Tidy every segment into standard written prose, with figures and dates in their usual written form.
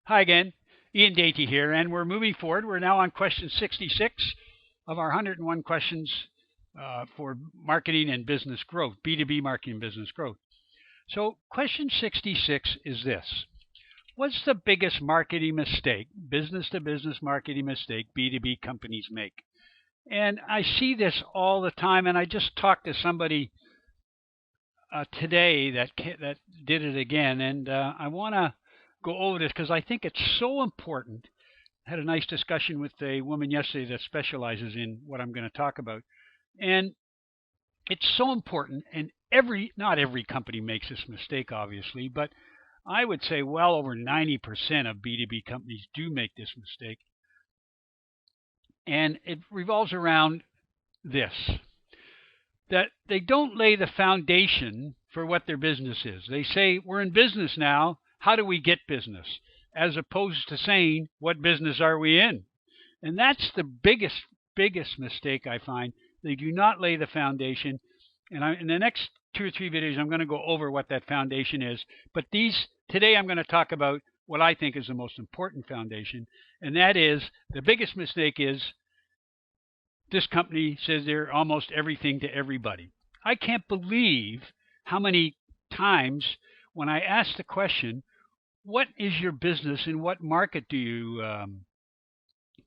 Hi again, Ian Daty here, and we're moving forward. We're now on question 66 of our 101 questions for marketing and business growth, B2B marketing and business growth. So, question 66 is this: what's the biggest marketing mistake, business to business marketing mistake B2B companies make? And I see this all the time, and I just talked to somebody today that did it again, and I want to go over this because I think it's so important. I had a nice discussion with a woman yesterday that specializes in what I'm going to talk about, and it's so important. And not every company makes this mistake, obviously, but I would say well over 90% of B2B companies do make this mistake, and it revolves around this: that they don't lay the foundation for what their business is. They say, we're in business now. How do we get business? As opposed to saying, what business are we in? And that's the biggest mistake I find. They do not lay the foundation. And in the next 2 or 3 videos, I'm going to go over what that foundation is. But today I'm going to talk about what I think is the most important foundation. And that is, the biggest mistake is, this company says they're almost everything to everybody. I can't believe how many times when I ask the question, what is your business and what market do you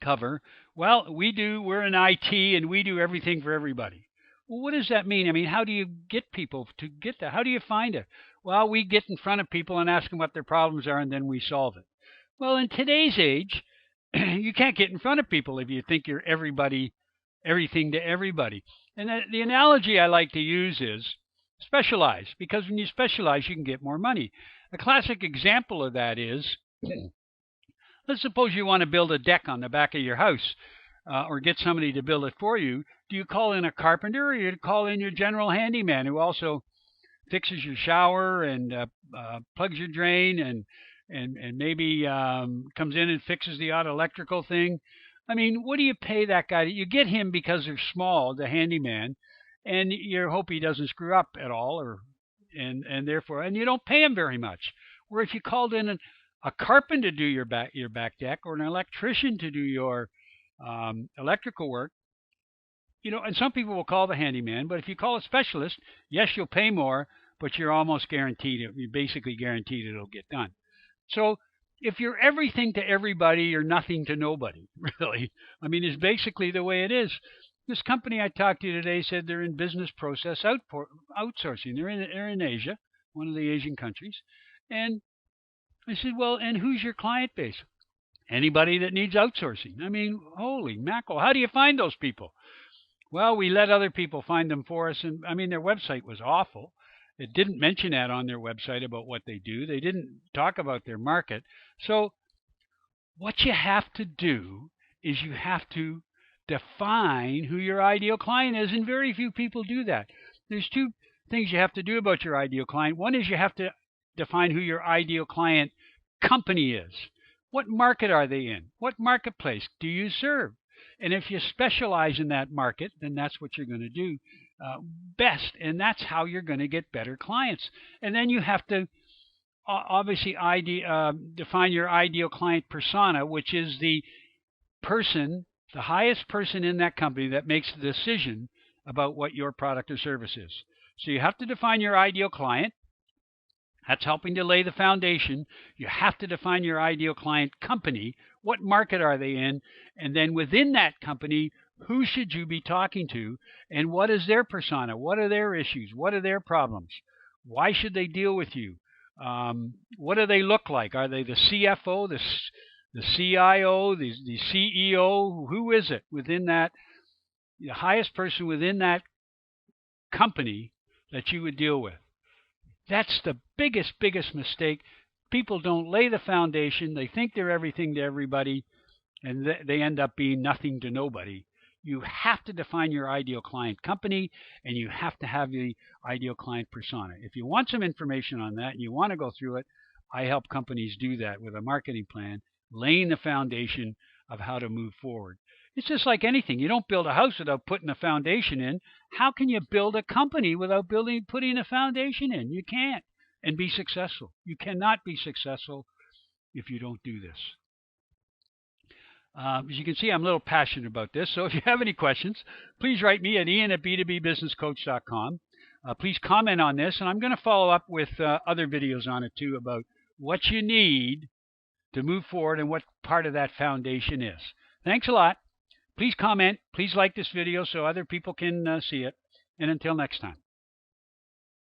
cover? Well, we're in IT and we do everything for everybody. Well, what does that mean? I mean, how do you get people to get that? How do you find it? Well, we get in front of people and ask them what their problems are, and then we solve it. Well, in today's age, you can't get in front of people if you think you're everything to everybody. And the analogy I like to use is specialize, because when you specialize, you can get more money. A classic example of that is, let's suppose you want to build a deck on the back of your house, or get somebody to build it for you. Do you call in a carpenter, or you call in your general handyman who also fixes your shower and plugs your drain and maybe comes in and fixes the odd electrical thing? I mean, what do you pay that guy? You get him because they're small, the handyman, and you hope he doesn't screw up at all, and therefore, and you don't pay him very much. Where if you called in a carpenter to do your back deck, or an electrician to do your electrical work, and some people will call the handyman, but if you call a specialist, yes, you'll pay more, but you're basically guaranteed it'll get done. So if you're everything to everybody, you're nothing to nobody, really. I mean, it's basically the way it is. This company I talked to today said they're in business process outsourcing. They're in Asia, one of the Asian countries. And I said, well, and who's your client base? Anybody that needs outsourcing. I mean, holy mackerel, how do you find those people? Well, we let other people find them for us. And I mean, their website was awful. It didn't mention that on their website about what they do. They didn't talk about their market. So what you have to do is you have to define who your ideal client is, and very few people do that. There's 2 things you have to do about your ideal client. One is you have to define who your ideal client company is. What market are they in? What marketplace do you serve? And if you specialize in that market, then that's what you're going to do best, and that's how you're going to get better clients. And then you have to obviously define your ideal client persona, which is the highest person in that company that makes the decision about what your product or service is. So you have to define your ideal client. That's helping to lay the foundation. You have to define your ideal client company. What market are they in? And then within that company, who should you be talking to? And what is their persona? What are their issues? What are their problems? Why should they deal with you? What do they look like? Are they the CFO, the CIO, the CEO? Who is it within that, the highest person within that company that you would deal with? That's the biggest mistake. People don't lay the foundation. They think they're everything to everybody, and they end up being nothing to nobody. You have to define your ideal client company, and you have to have the ideal client persona. If you want some information on that and you want to go through it, I help companies do that with a marketing plan, laying the foundation of how to move forward. It's just like anything. You don't build a house without putting a foundation in. How can you build a company without putting a foundation in? You can't, and be successful. You cannot be successful if you don't do this. As you can see, I'm a little passionate about this. So if you have any questions, please write me at ian@b2bbusinesscoach.com. Please comment on this, and I'm going to follow up with other videos on it too about what you need to move forward and what part of that foundation is. Thanks a lot. Please comment. Please like this video so other people can see it. And until next time.